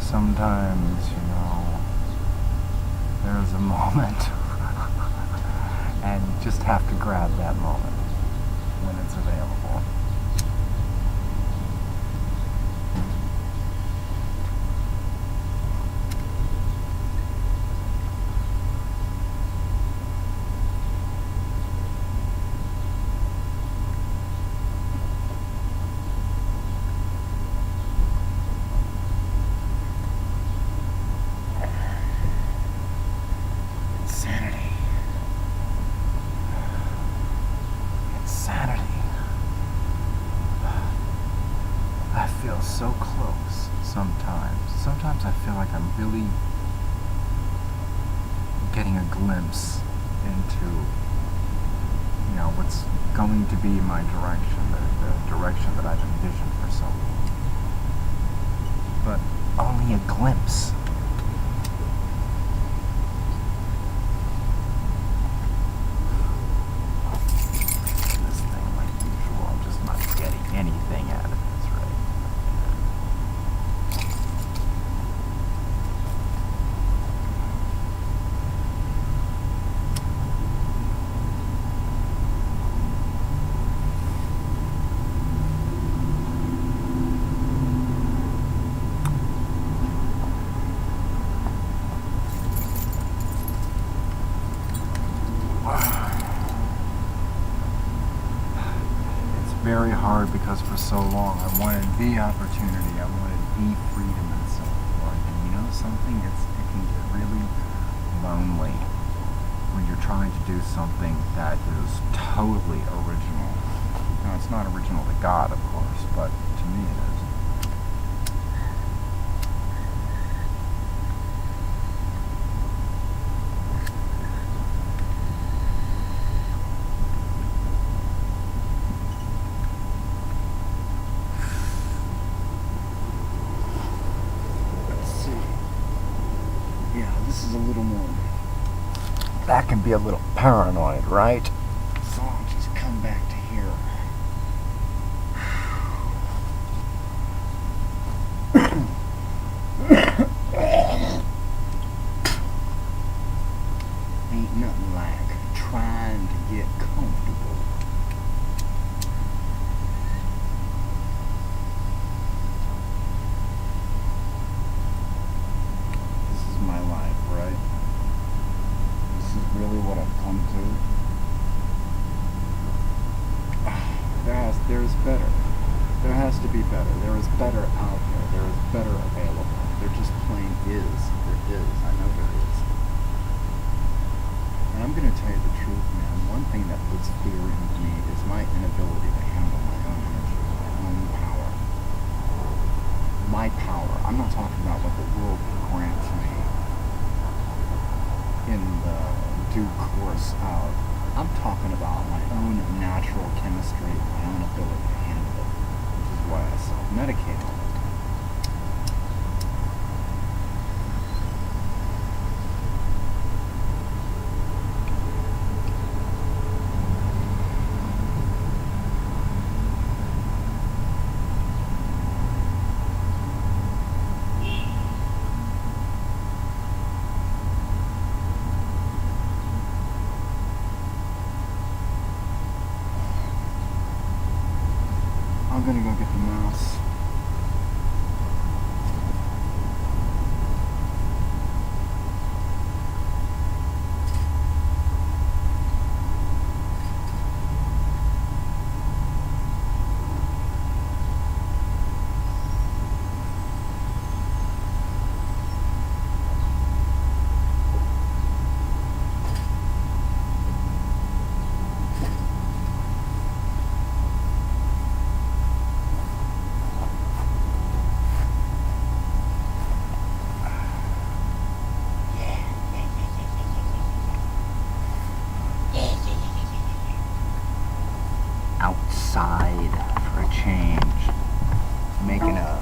sometimes, you know, there's a moment and you just have to grab that moment when it's available. So close sometimes. Sometimes I feel like I'm really getting a glimpse into, you know, what's going to be my direction, the direction that I've envisioned for so long. But only a glimpse. This thing, like usual, I'm just not getting anything out of it. Very hard because for so long I wanted the opportunity, I wanted the freedom and so forth. And you know something, it can get really lonely when you're trying to do something that is totally original. Now it's not original to God, of course, but to me it is. This is a little more, that can be a little paranoid, right? So I'll just come back to here. Ain't nothing like trying to get comfortable. My life, right? This is really what I've come to. There's better. There has to be better. There is better out there. There is better available. There just plain is. There is. I know there is. And I'm going to tell you the truth, man. One thing that puts fear into me is my inability to handle my own energy, my own power. My power. I'm not talking about what the world grants me in the due course of. I'm talking about my own natural chemistry, my own ability to handle it, which is why I self-medicate all the time. I'm gonna go get the mouse. Outside for a change, making a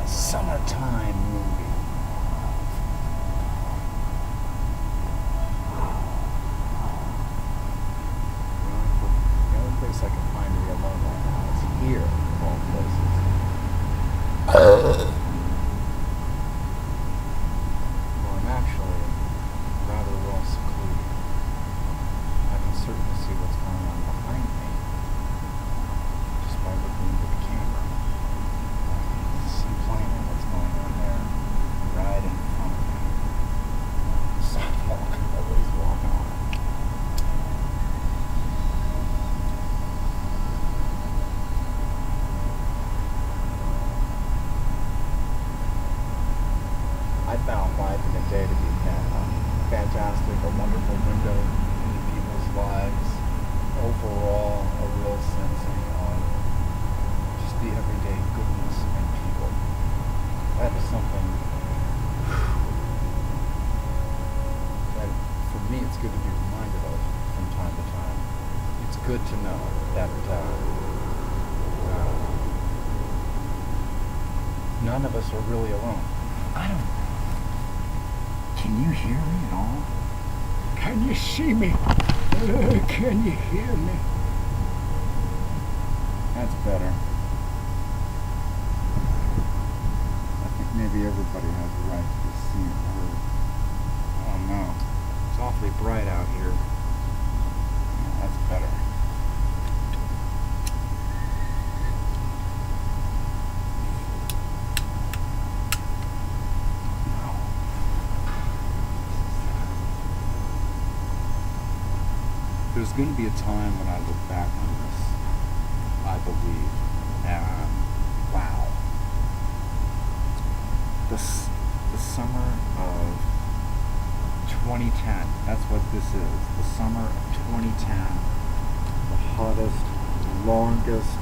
summertime movie. The only place I can find to be alone fantastic, a wonderful window into people's lives. Overall, a real sensing of just the everyday goodness in people. That is something that, for me, it's good to be reminded of from time to time. It's good to know that none of us are really alone. I don't. Can you hear me at all? Can you see me? Can you hear me? That's better. I think maybe everybody has a right to be seen and heard. Oh no. It's awfully bright out here. Yeah, that's better. There's going to be a time when I look back on this, I believe, and wow. The summer of 2010, that's what this is. The summer of 2010, the hottest, longest,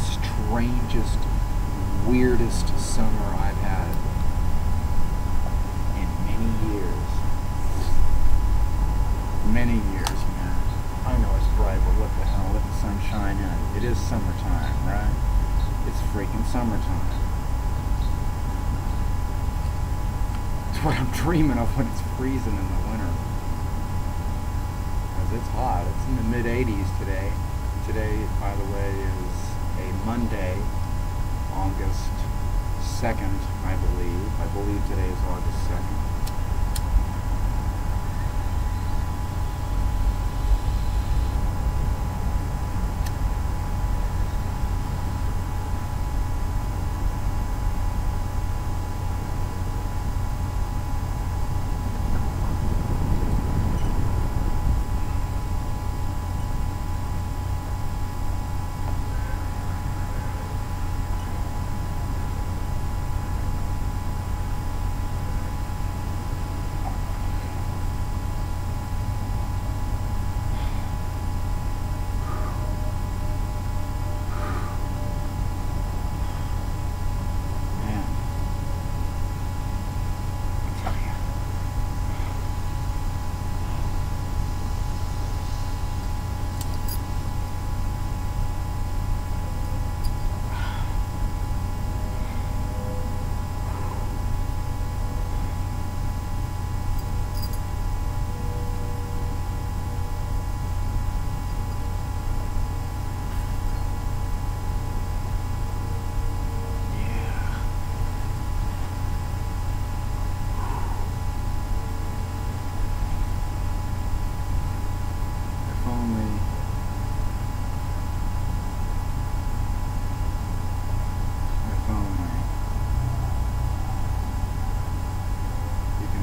strangest, weirdest summer I've had in many years. Many years, man. I know it's bright, but what the hell, let the sun shine in. It is summertime, right? It's freaking summertime. It's what I'm dreaming of when it's freezing in the winter. Because it's hot. It's in the mid-80s today. Today, by the way, is a Monday, August 2nd, I believe. I believe today is August 2nd.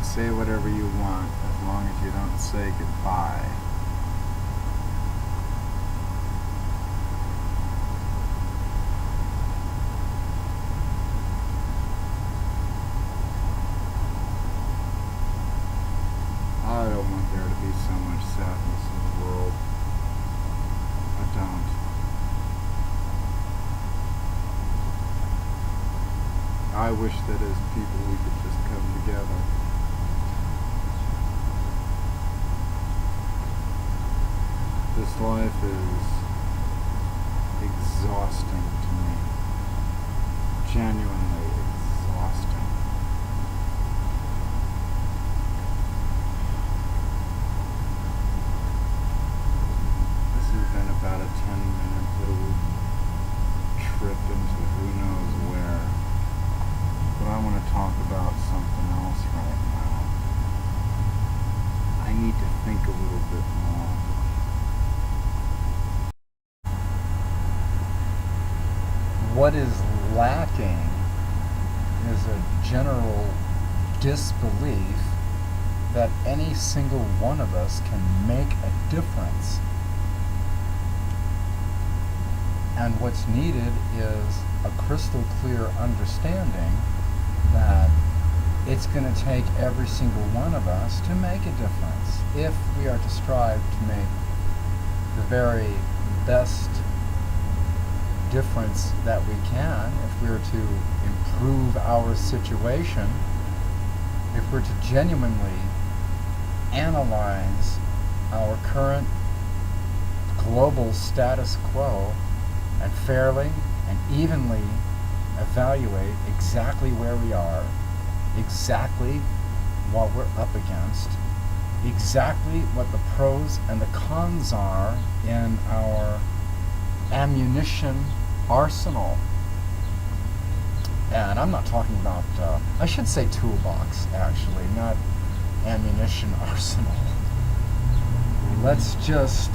Say whatever you want as long as you don't say goodbye. I don't want there to be so much sadness in the world. I don't. I wish that as people we could just come together. This life is exhausting to me. Genuinely exhausting. This has been about a 10-minute little trip into who knows where. But I want to talk about something else right now. I need to think a little bit more. What is lacking is a general disbelief that any single one of us can make a difference. And what's needed is a crystal clear understanding that it's going to take every single one of us to make a difference if we are to strive to make the very best difference that we can, if we're to improve our situation, if we're to genuinely analyze our current global status quo and fairly and evenly evaluate exactly where we are, exactly what we're up against, exactly what the pros and the cons are in our ammunition arsenal. And I'm not talking about, I should say toolbox, actually, not ammunition arsenal. Let's just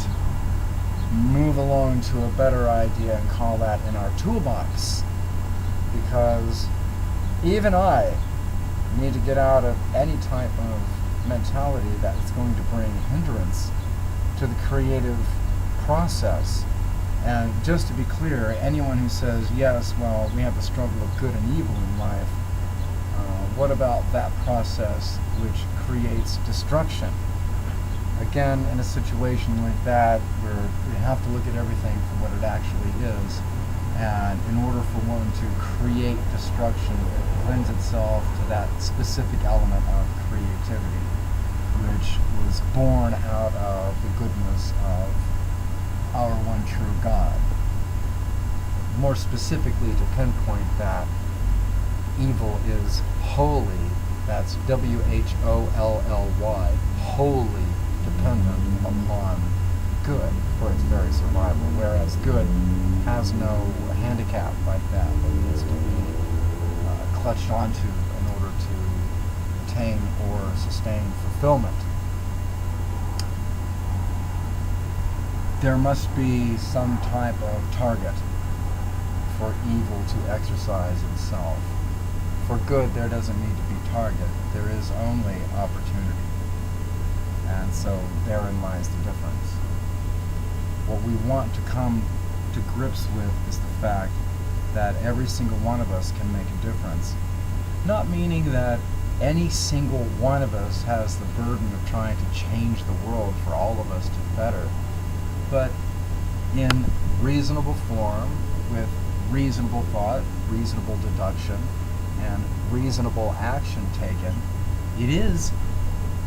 move along to a better idea and call that in our toolbox. Because even I need to get out of any type of mentality that is going to bring hindrance to the creative process. And just to be clear, anyone who says, yes, well, we have the struggle of good and evil in life, what about that process which creates destruction? Again, in a situation like that, where we have to look at everything for what it actually is, and in order for one to create destruction, it lends itself to that specific element of creativity, which was born out of the goodness of our one true God. More specifically, to pinpoint that evil is wholly, that's W-H-O-L-L-Y, wholly dependent upon good for its very survival, whereas good has no handicap like that needs to be clutched onto in order to attain or sustain fulfillment. There must be some type of target for evil to exercise itself. For good, there doesn't need to be target. There is only opportunity. And so therein lies the difference. What we want to come to grips with is the fact that every single one of us can make a difference. Not meaning that any single one of us has the burden of trying to change the world for all of us to better, but in reasonable form, with reasonable thought, reasonable deduction, and reasonable action taken. It is,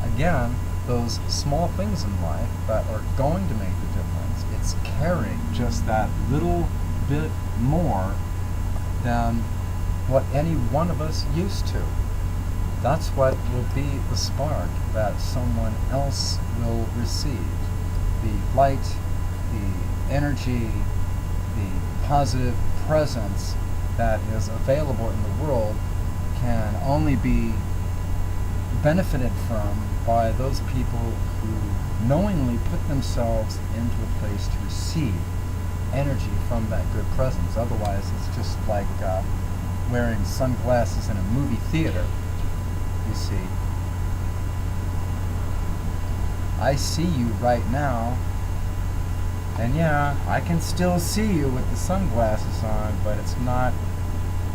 again, those small things in life that are going to make the difference. It's caring just that little bit more than what any one of us used to. That's what will be the spark that someone else will receive. The light, the energy, the positive presence that is available in the world can only be benefited from by those people who knowingly put themselves into a place to receive energy from that good presence. Otherwise, it's just like wearing sunglasses in a movie theater, you see. I see you right now, and yeah, I can still see you with the sunglasses on, but it's not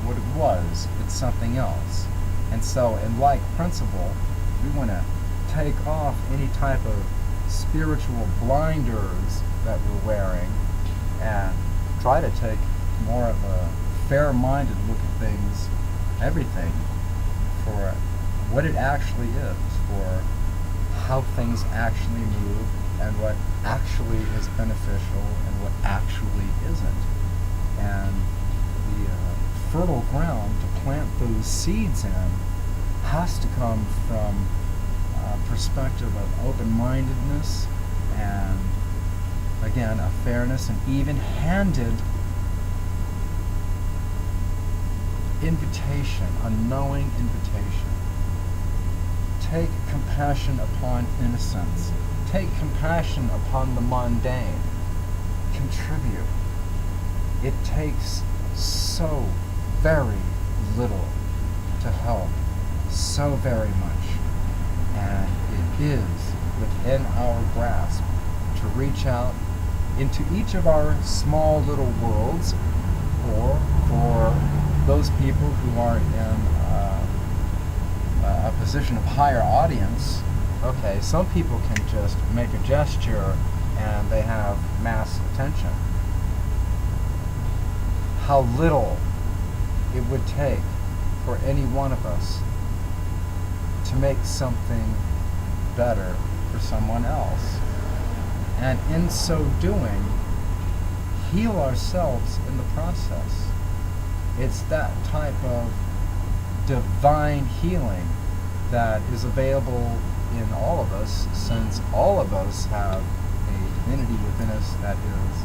what it was. It's something else. And so, in like principle, we want to take off any type of spiritual blinders that we're wearing and try to take more of a fair-minded look at things, everything, for what it actually is, for how things actually move, and what actually is beneficial and what actually isn't. And the fertile ground to plant those seeds in has to come from a perspective of open-mindedness and, again, a fairness and even-handed invitation, a knowing invitation. Take compassion upon innocence. Take compassion upon the mundane. Contribute. It takes so very little to help so very much. And it is within our grasp to reach out into each of our small little worlds, or for those people who are in a position of higher audience, okay, some people can just make a gesture and they have mass attention. How little it would take for any one of us to make something better for someone else. And in so doing, heal ourselves in the process. It's that type of divine healing that is available in all of us, since all of us have a divinity within us that is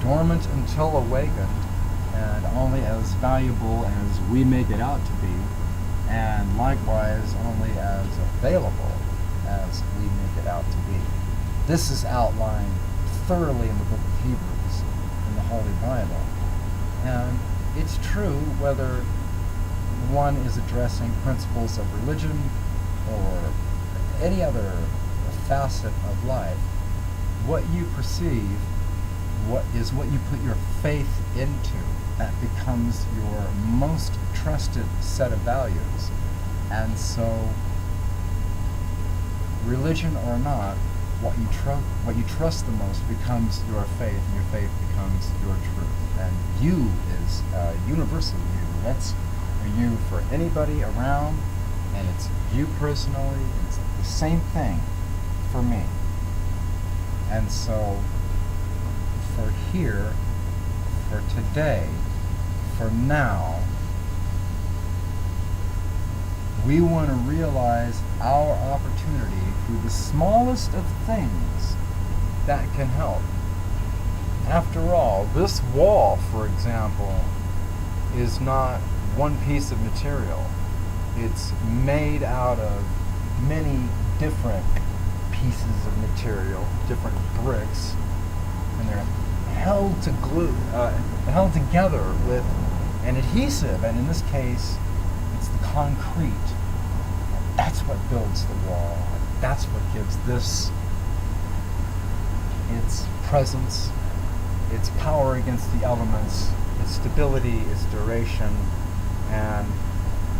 dormant until awakened, and only as valuable as we make it out to be, and likewise only as available as we make it out to be. This is outlined thoroughly in the book of Hebrews, in the Holy Bible. And it's true whether one is addressing principles of religion or any other facet of life. What you perceive, what you put your faith into, that becomes your most trusted set of values. And so, religion or not, what you trust the most becomes your faith, and your faith becomes your truth. And you is universal you. That's a you for anybody around, and it's you personally. It's the same thing for me. And so, for here, for today, for now, we want to realize our opportunity through the smallest of things that can help. After all, this wall, for example, is not one piece of material. It's made out of many different pieces of material, different bricks, and they're held together with an adhesive, and in this case, it's the concrete. That's what builds the wall. That's what gives this its presence, its power against the elements, its stability, its duration, and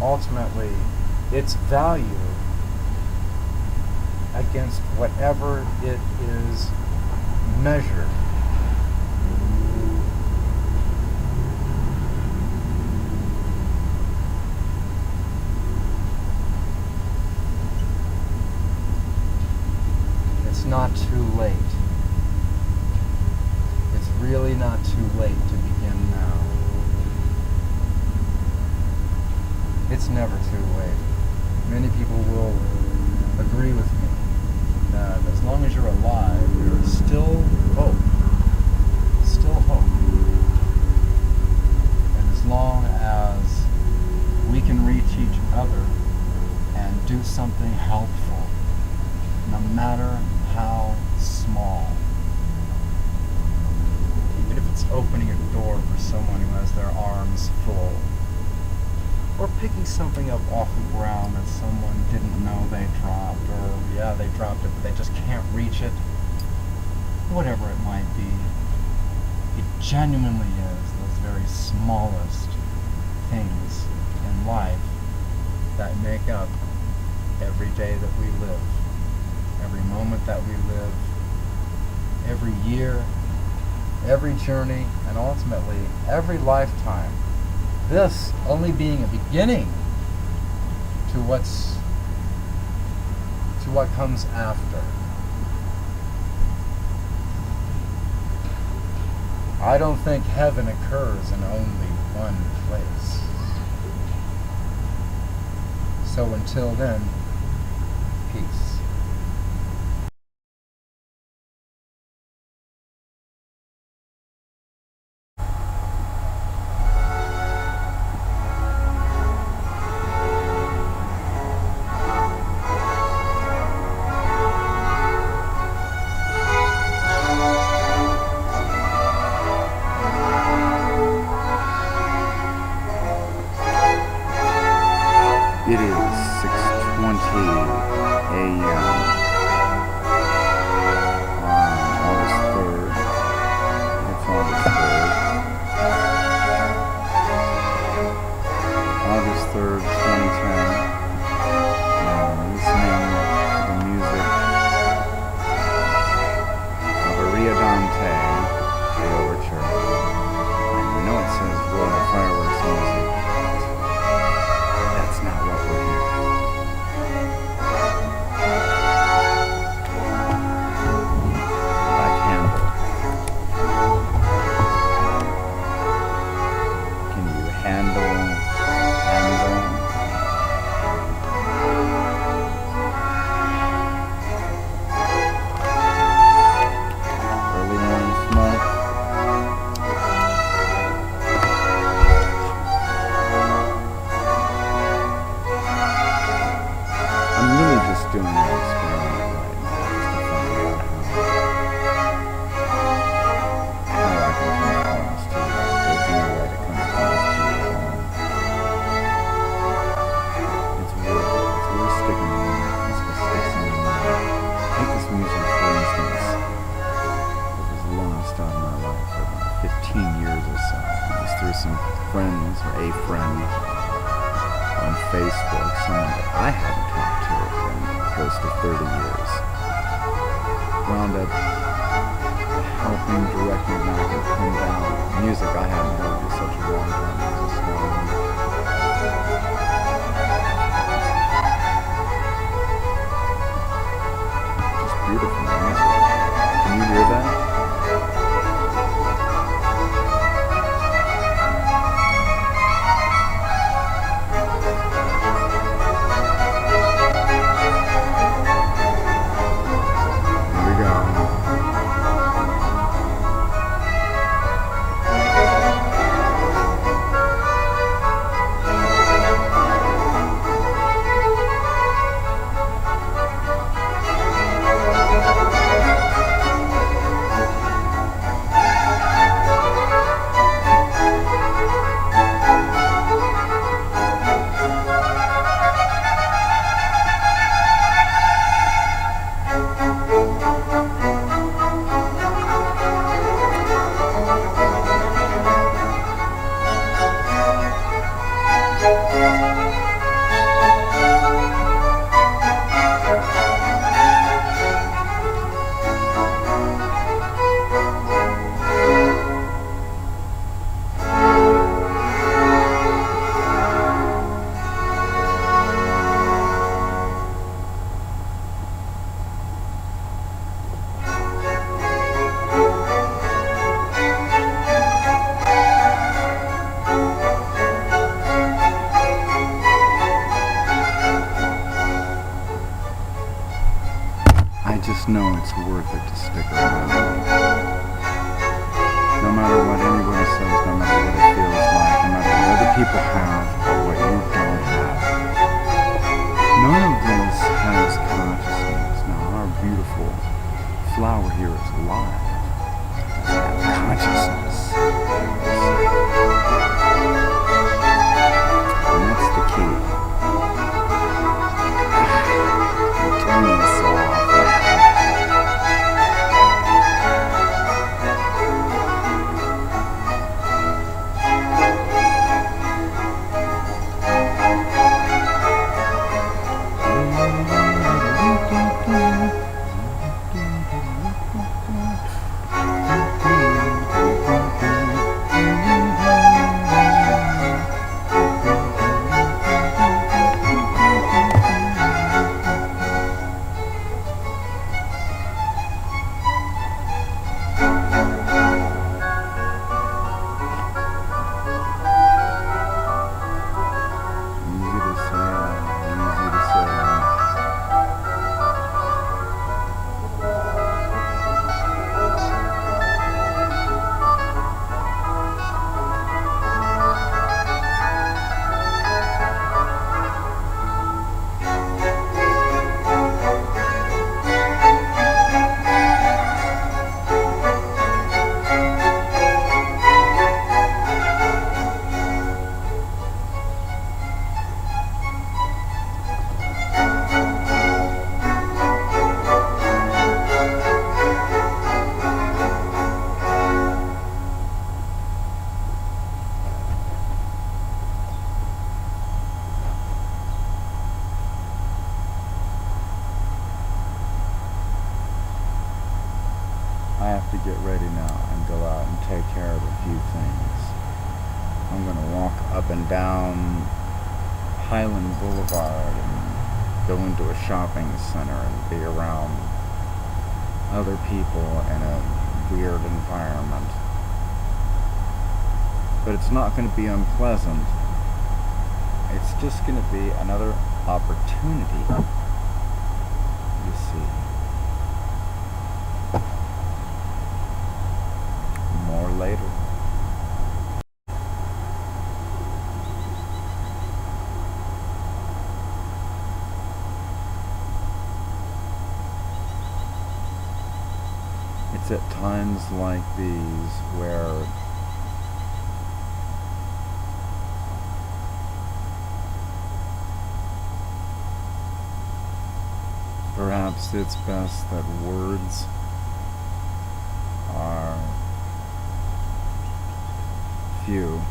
ultimately its value against whatever it is measured. It's not too late. It's really not too late to begin now. It's never too late. Many people will agree with me that as long as you're alive, there is still hope. Still hope. And as long as we can reach each other and do something helpful, no matter how small, even if it's opening a door for someone who has their arms full, or picking something up off the ground that someone didn't know they dropped, or yeah, they dropped it, but they just can't reach it, whatever it might be, it genuinely is those very smallest things in life that make up every day that we live, every moment that we live, every year, every journey, and ultimately every lifetime. This only being a beginning to what comes after. I don't think heaven occurs in only one place. So until then, peace. It is 6:20 a.m. on August 3rd. It's August 3rd. August 3rd, someone that I hadn't talked to in close to 30 years. Wound up helping direct me back and pin down music I hadn't heard in such a long time as a song. Just beautiful music. Can you hear that? I just know it's worth it to stick around. No matter what anybody says, no matter what it feels like, no matter what other people have or what you don't have. None of this has consciousness. Now, our beautiful flower here is alive. It doesn't have consciousness. And that's the key. Turn this off. I have to get ready now and go out and take care of a few things. I'm going to walk up and down Highland Boulevard and go into a shopping center and be around other people in a weird environment. But it's not going to be unpleasant. It's just going to be another opportunity, you see. More later. It's at times like these where perhaps it's best that words are few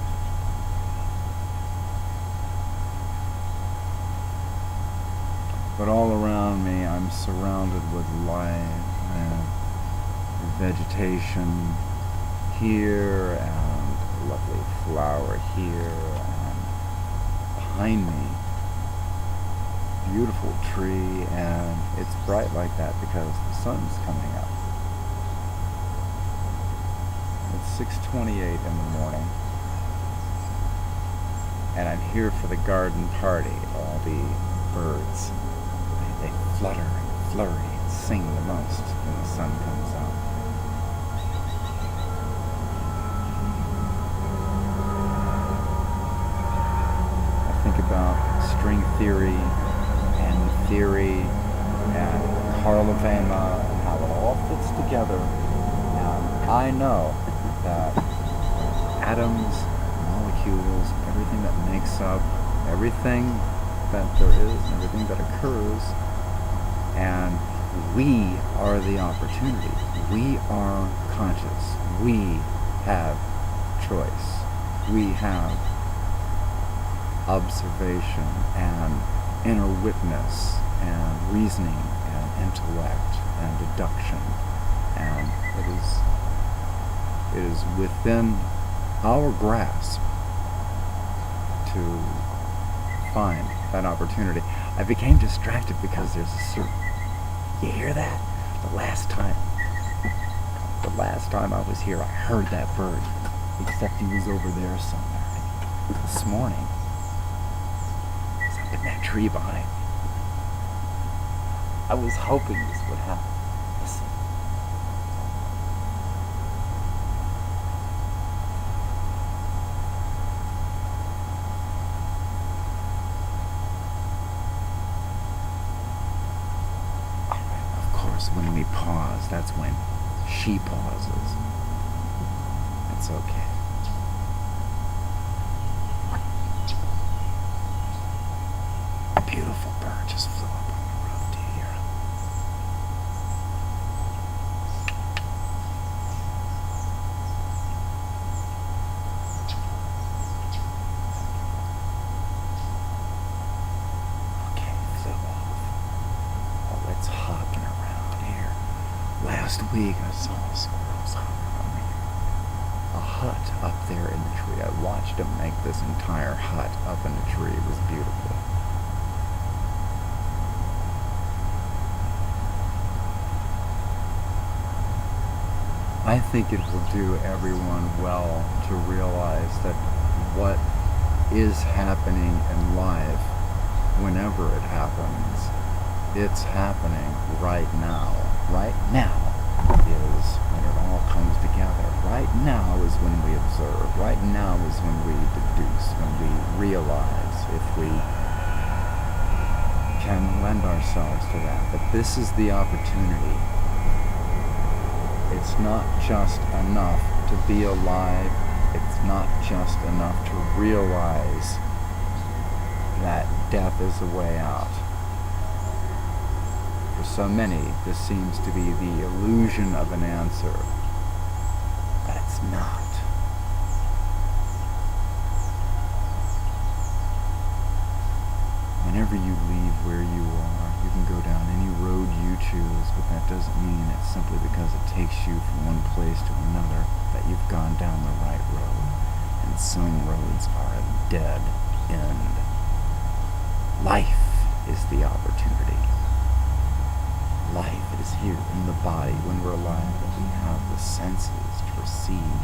But all around me, I'm surrounded with life and vegetation here, and a lovely flower here, and behind me, beautiful tree, and it's bright like that because the sun's coming up. It's 6:28 in the morning, and I'm here for the garden party. All the birds, they flutter and flurry and sing the most when the sun comes out. I think about string theory and theory and Carl Levema and how it all fits together. And I know that atoms, molecules, everything that makes up everything that there is, everything that occurs, and we are the opportunity. We are conscious. We have choice. We have observation and inner witness and reasoning and intellect and deduction, and it is within our grasp to find that opportunity. I became distracted because there's a certain... You hear that? The last time I was here, I heard that bird, except he was over there somewhere. This morning, he's up in that tree behind me. I was hoping this would happen. Listen. When we pause, that's when she pauses. It's okay. A beautiful bird just flew up on the roof. Do you hear him? Okay, he flew off. Oh, it's hopping around here. Last week I saw squirrels hopping around here. A hut up there in the tree. I watched them make this entire hut up in the tree. It was beautiful. I think it will do everyone well to realize that what is happening in life, whenever it happens, it's happening right now. Right now is when it all comes together. Right now is when we observe. Right now is when we deduce, when we realize, if we can lend ourselves to that. But this is the opportunity. It's not just enough to be alive. It's not just enough to realize that death is the way out. For so many, this seems to be the illusion of an answer, but it's not. Whenever you leave where you are, you can go down any road you choose, but that doesn't mean it's simply because it takes you from one place to another that you've gone down the right road. And some roads are a dead end. Life is the opportunity. Life, it is here in the body when we're alive that we have the senses to perceive.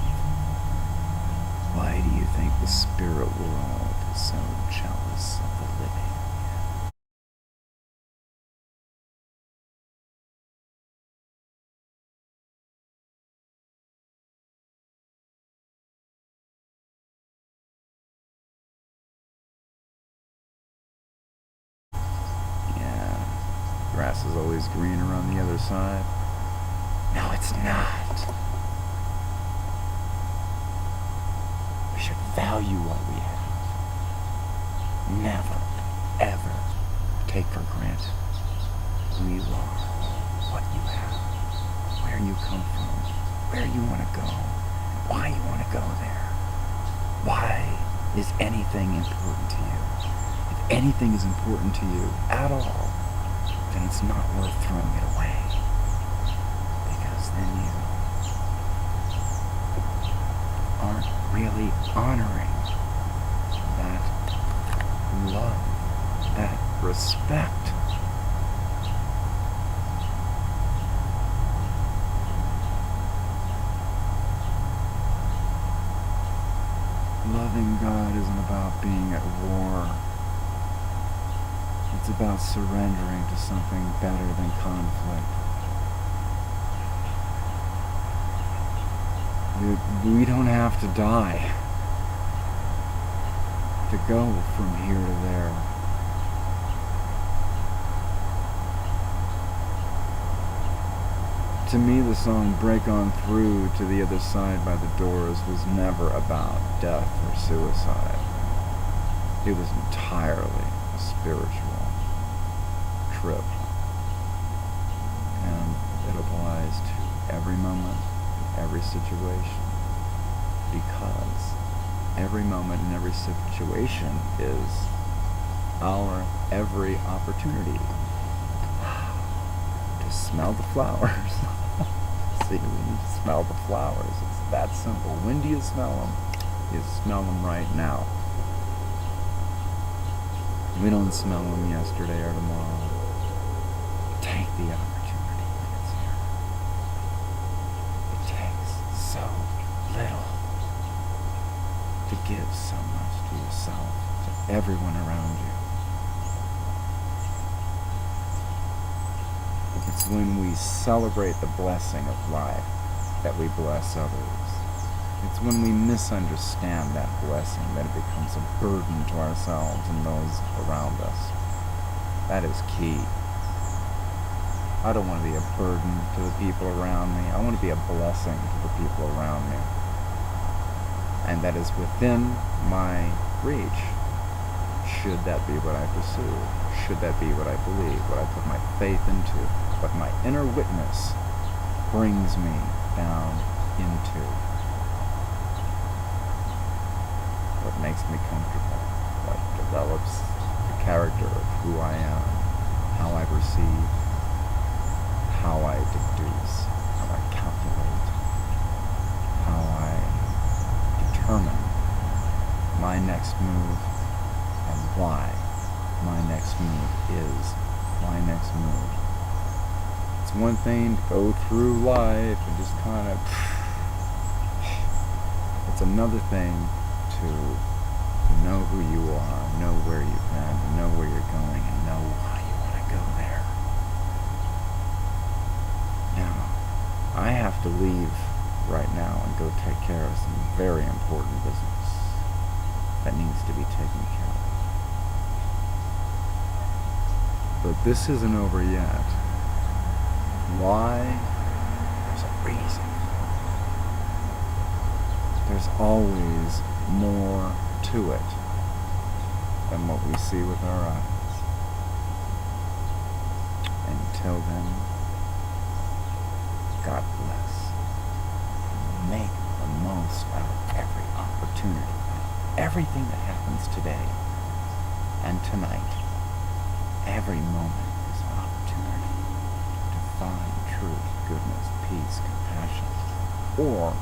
Why do you think the spirit world is so jealous of the living? Grass is always greener on the other side. No, it's not. We should value what we have. Never, ever take for granted who you are, what you have, where you come from, where you want to go, why you want to go there. Why is anything important to you? If anything is important to you at all, it's not worth throwing it away. Because then you aren't really honoring that love, that respect. Loving God isn't about being at war. It's about surrendering to something better than conflict. We don't have to die to go from here to there. To me, the song Break On Through to the Other Side by the Doors was never about death or suicide. It was entirely a spiritual trip. And it applies to every moment, every situation. Because every moment and every situation is our every opportunity to smell the flowers. See, we need to smell the flowers. It's that simple. When do you smell them? You smell them right now. We don't smell them yesterday or tomorrow. Take the opportunity when it's here. It takes so little to give so much to yourself, to everyone around you. It's when we celebrate the blessing of life that we bless others. It's when we misunderstand that blessing that it becomes a burden to ourselves and those around us. That is key. I don't want to be a burden to the people around me. I want to be a blessing to the people around me. And that is within my reach. Should that be what I pursue? Should that be what I believe, what I put my faith into, what my inner witness brings me down into? What makes me comfortable? What develops the character of who I am, how I perceive, how I deduce, how I calculate, how I determine my next move and why my next move is my next move. It's one thing to go through life and just kind of... It's another thing to know who you are, know where you've been, know where you're going, and know why you want to go there. Now, I have to leave right now and go take care of some very important business that needs to be taken care of. But this isn't over yet. Why? There's a reason. There's always more to it than what we see with our eyes. Until then, God bless. Make the most out of every opportunity. Everything that happens today and tonight. Every moment is an opportunity to find truth, goodness, peace, compassion, or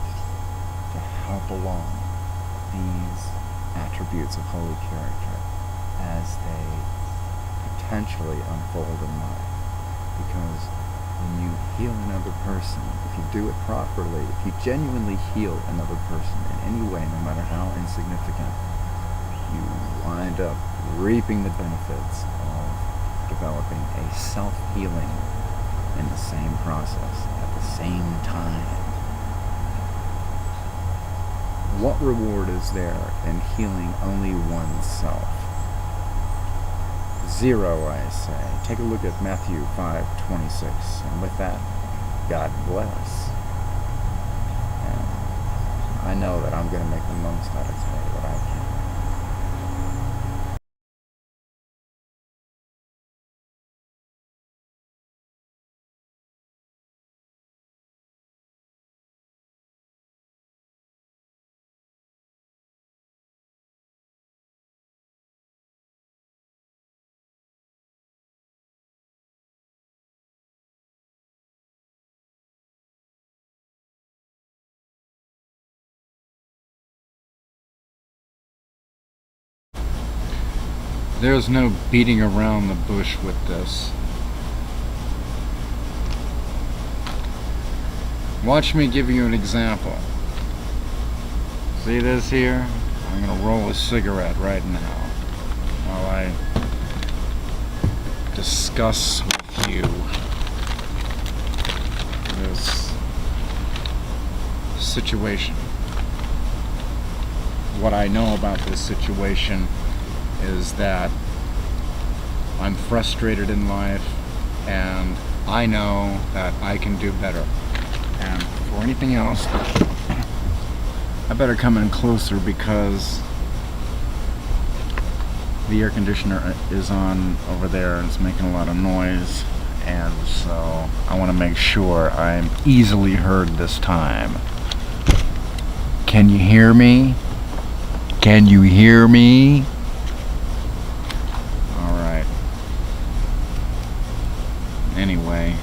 to help along these attributes of holy character as they potentially unfold in life. Because when you heal another person, if you do it properly, if you genuinely heal another person in any way, no matter how insignificant, you wind up reaping the benefits of developing a self-healing in the same process at the same time. What reward is there in healing only oneself? Zero, I say. Take a look at Matthew 5:26, and with that, God bless. And I know that I'm going to make the most out of today that I can. There's no beating around the bush with this. Watch me give you an example. See this here? I'm gonna roll a cigarette right now while I discuss with you this situation. What I know about this situation is that I'm frustrated in life and I know that I can do better. And for anything else, I better come in closer because the air conditioner is on over there and it's making a lot of noise, and so I want to make sure I'm easily heard this time. Can you hear me? Can you hear me? Alright. Anyway.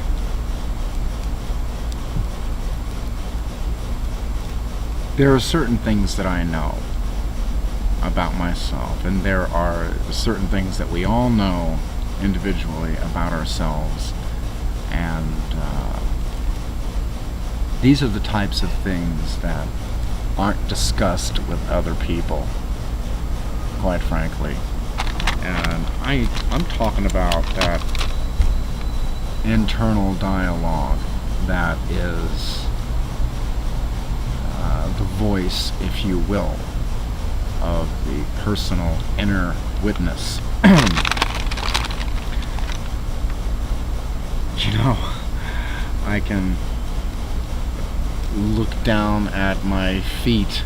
There are certain things that I know about myself, and there are certain things that we all know individually about ourselves, and these are the types of things that aren't discussed with other people, quite frankly. And I'm talking about that internal dialogue that is the voice, if you will, of the personal inner witness. You know, I can look down at my feet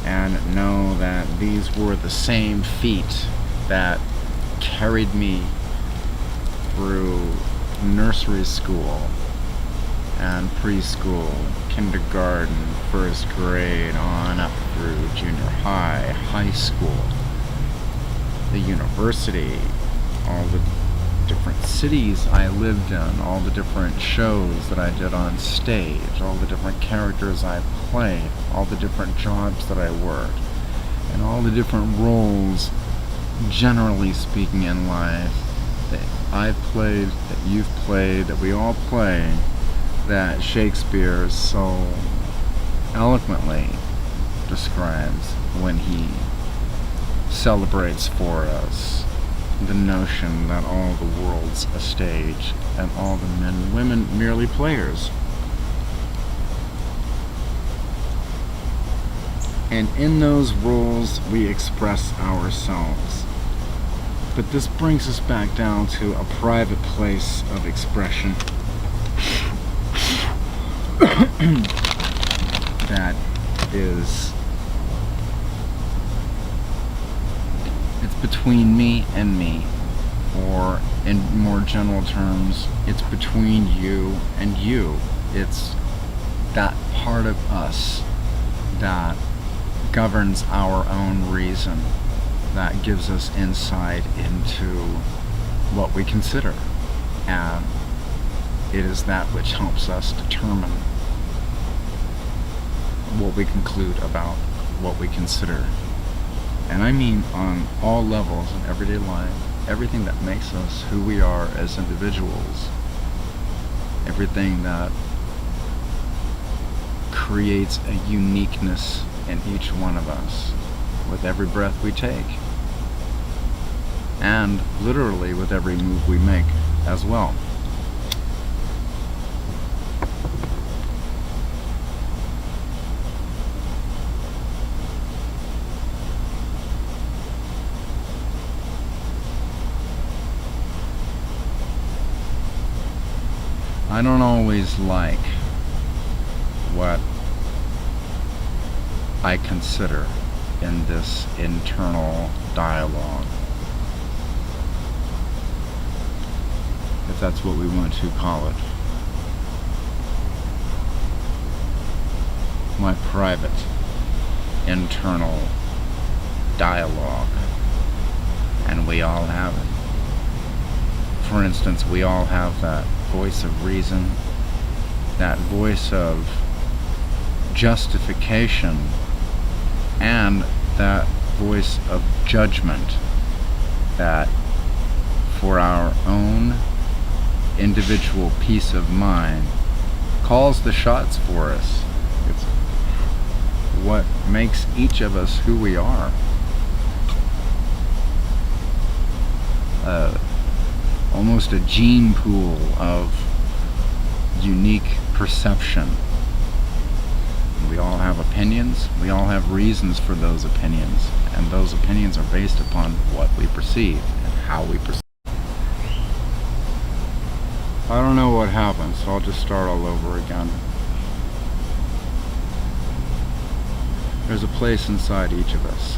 and know that these were the same feet that carried me through nursery school and preschool, kindergarten, first grade, on up through junior high, high school, the university, all the different cities I lived in, all the different shows that I did on stage, all the different characters I played, all the different jobs that I worked, and all the different roles, generally speaking, in life that I've played, that you've played, that we all play, that Shakespeare so eloquently describes when he celebrates for us the notion that all the world's a stage and all the men and women merely players. And in those roles we express ourselves. But this brings us back down to a private place of expression that is, it's between me and me, or in more general terms, it's between you and you. It's that part of us that governs our own reason, that gives us insight into what we consider, and it is that which helps us determine what we conclude about what we consider. And I mean on all levels in everyday life, everything that makes us who we are as individuals, everything that creates a uniqueness in each one of us with every breath we take, and literally with every move we make as well. I don't always like what I consider in this internal dialogue, if that's what we want to call it. My private internal dialogue, and we all have it. For instance, we all have that voice of reason, that voice of justification, and that voice of judgment that, for our own individual peace of mind, calls the shots for us. It's what makes each of us who we are. Almost a gene pool of unique perception. We all have opinions, we all have reasons for those opinions, and those opinions are based upon what we perceive and how we perceive. I don't know what happened, so I'll just start all over again. There's a place inside each of us,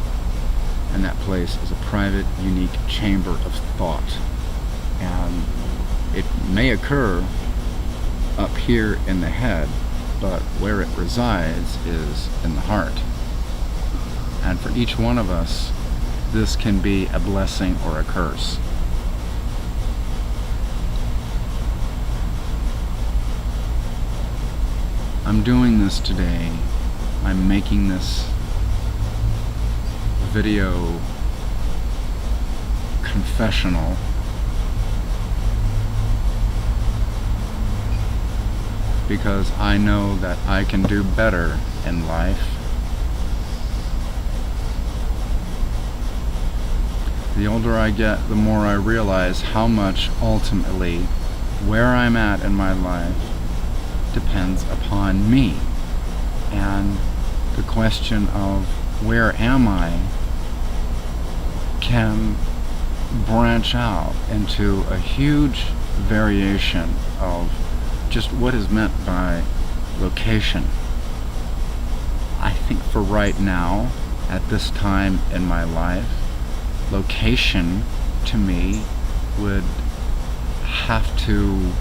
and that place is a private, unique chamber of thought. And it may occur up here in the head, but where it resides is in the heart. And for each one of us, this can be a blessing or a curse. I'm doing this today. I'm making this video confessional because I know that I can do better in life. The older I get, the more I realize how much ultimately where I'm at in my life depends upon me. And the question of where am I can branch out into a huge variation of just what is meant by location. I think for right now, at this time in my life, location to me would have to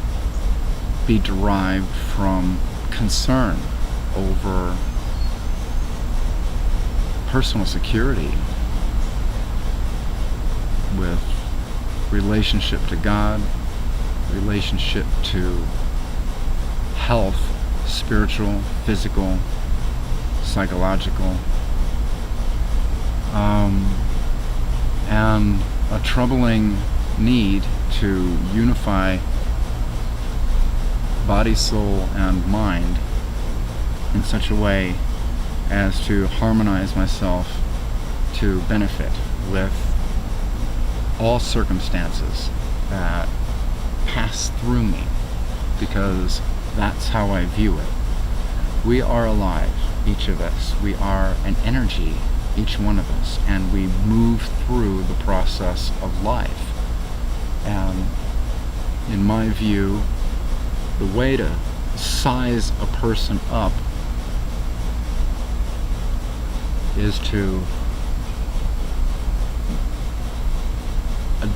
be derived from concern over personal security with relationship to God, relationship to health, spiritual, physical, psychological, and a troubling need to unify body, soul, and mind in such a way as to harmonize myself to benefit with all circumstances that pass through me, because that's how I view it. We are alive, each of us. We are an energy, each one of us, and we move through the process of life. And in my view, the way to size a person up is to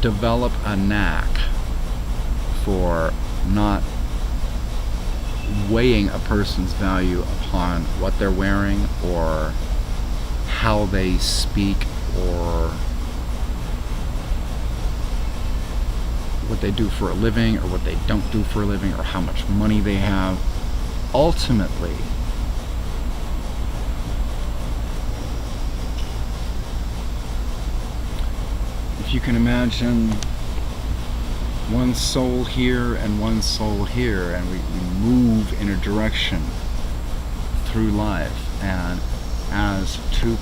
develop a knack for not weighing a person's value upon what they're wearing or how they speak or what they do for a living or what they don't do for a living or how much money they have. Ultimately, if you can imagine one soul here and one soul here, and we move in a direction through life, and as two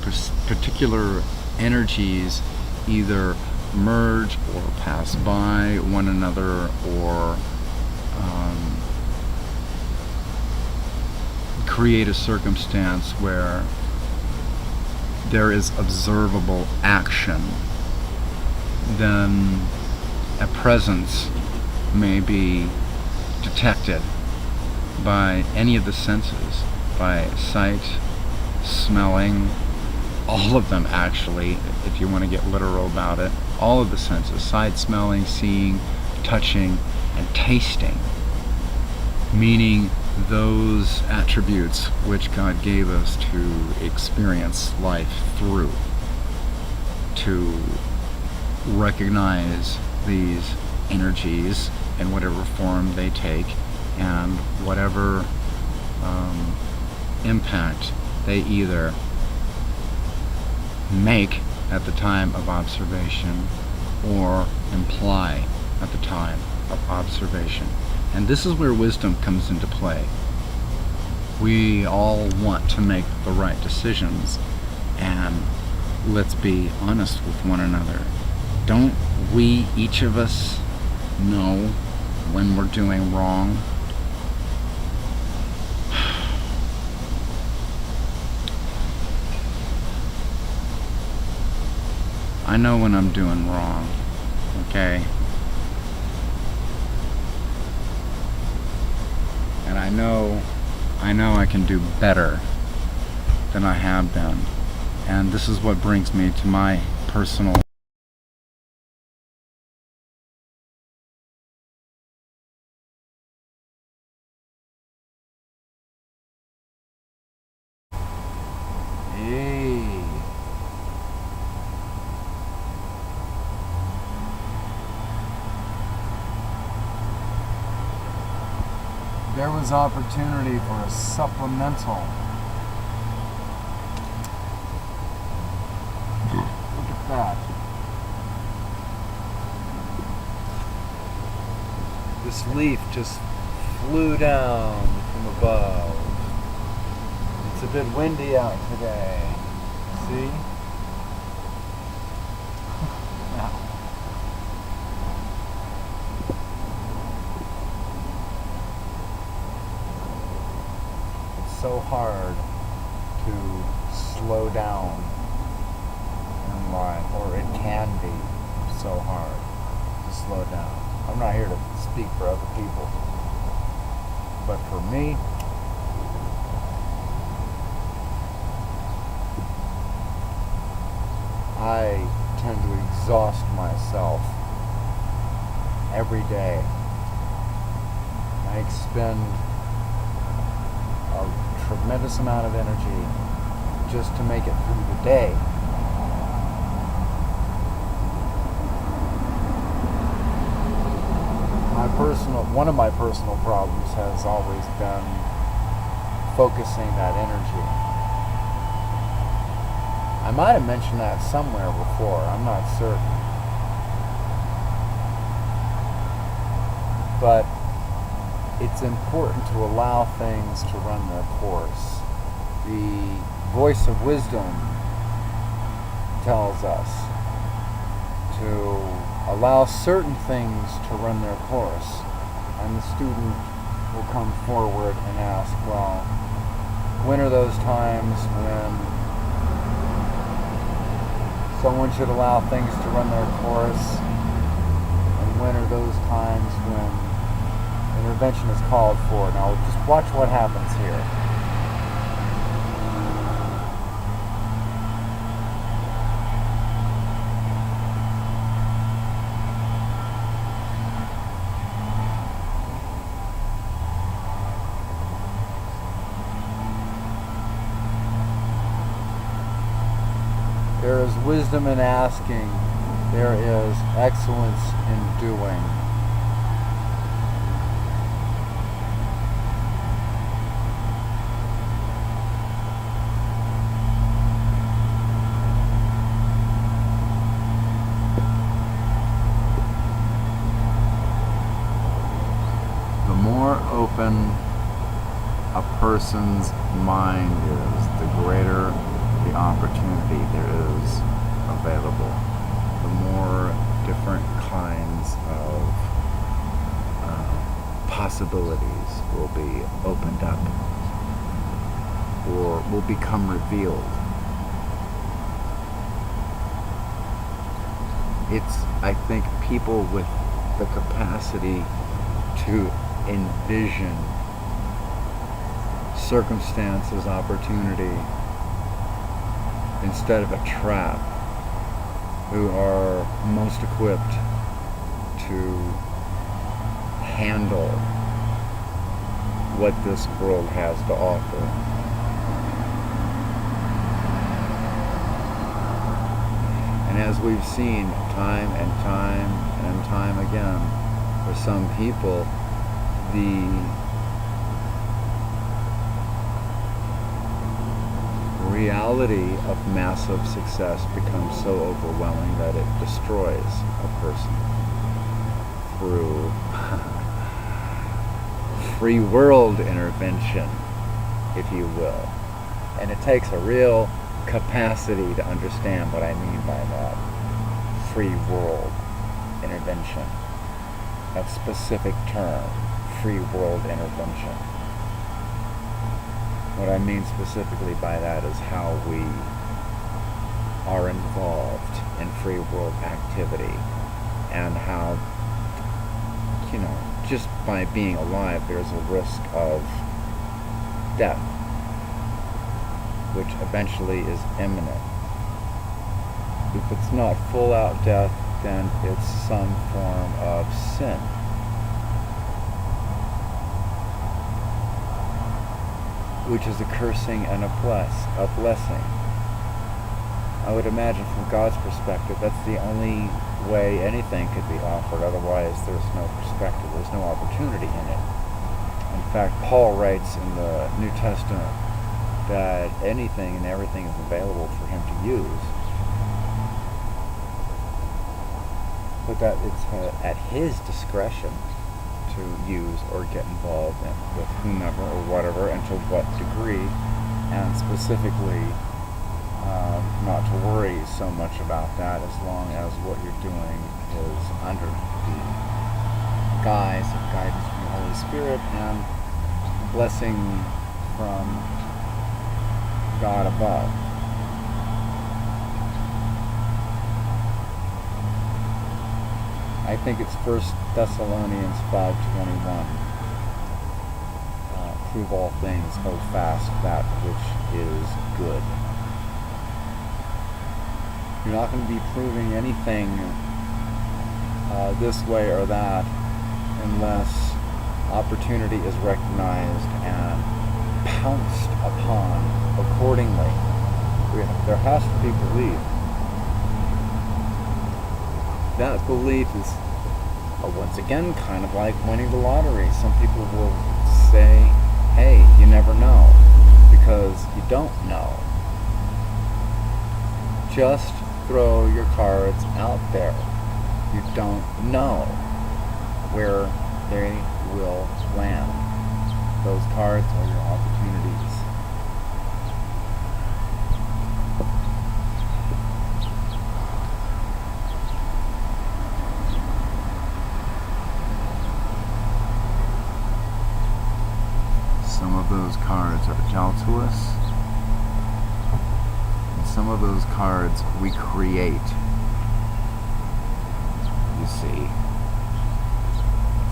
particular energies either merge or pass by one another or create a circumstance where there is observable action, then a presence may be detected by any of the senses, by sight, smelling, all of them actually, if you want to get literal about it, all of the senses, sight, smelling, seeing, touching, and tasting, meaning those attributes which God gave us to experience life through, to recognize these energies in whatever form they take and whatever impact they either make at the time of observation or imply at the time of observation. And this is where wisdom comes into play. We all want to make the right decisions, and let's be honest with one another. Don't we, each of us, know when we're doing wrong? I know when I'm doing wrong, okay? And I know I can do better than I have been. And this is what brings me to my personal There was opportunity for a supplemental. Look at that. This leaf just flew down from above. It's a bit windy out today. See? So hard to slow down in life, or it can be so hard to slow down. I'm not here to speak for other people, but for me, I tend to exhaust myself every day. I expend a tremendous amount of energy just to make it through the day. One of my personal problems has always been focusing that energy. I might have mentioned that somewhere before, I'm not certain. But it's important to allow things to run their course. The voice of wisdom tells us to allow certain things to run their course, and the student will come forward and ask, well, when are those times when someone should allow things to run their course, and when are those times when intervention is called for? Now just watch what happens here. There is wisdom in asking. There is excellence in doing. The more open a person's mind is, the greater the opportunity there is available. The more different kinds of possibilities will be opened up or will become revealed. It's, I think, people with the capacity to envision circumstances, opportunity, instead of a trap, who are most equipped to handle what this world has to offer. And as we've seen time and time and time again, for some people, the reality of massive success becomes so overwhelming that it destroys a person through free world intervention, if you will. And it takes a real capacity to understand what I mean by that. Free world intervention. That specific term, free world intervention. What I mean specifically by that is how we are involved in free world activity, and how, just by being alive, there's a risk of death, which eventually is imminent. If it's not full out death, then it's some form of sin. Which is a cursing and a blessing. I would imagine from God's perspective, that's the only way anything could be offered. Otherwise, there's no perspective, there's no opportunity in it. In fact, Paul writes in the New Testament that anything and everything is available for him to use, but that it's at his discretion to use or get involved in with whomever or whatever, and to what degree, and specifically not to worry so much about that as long as what you're doing is under the guise of guidance from the Holy Spirit and blessing from God above. I think it's 1 Thessalonians 5:21. Prove all things, hold fast that which is good. You're not going to be proving anything this way or that unless opportunity is recognized and pounced upon accordingly. There has to be belief. That belief is, once again, kind of like winning the lottery. Some people will say, hey, you never know, because you don't know. Just throw your cards out there. You don't know where they will land. Those cards are your opportunities. Some of those cards are dealt to us, and some of those cards we create. You see,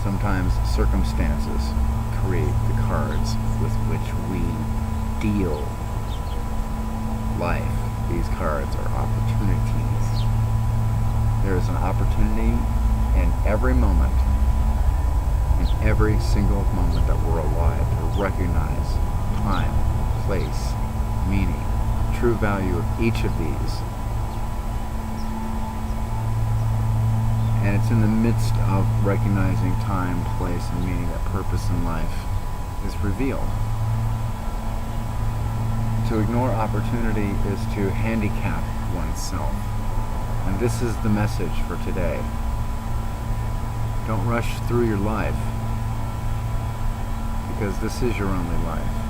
sometimes circumstances create the cards with which we deal life. These cards are opportunities. There is an opportunity in every moment, in every single moment that we're alive, to recognize time, place, meaning, true value of each of these. And it's in the midst of recognizing time, place, and meaning that purpose in life is revealed. To ignore opportunity is to handicap oneself. And this is the message for today. Don't rush through your life, because this is your only life.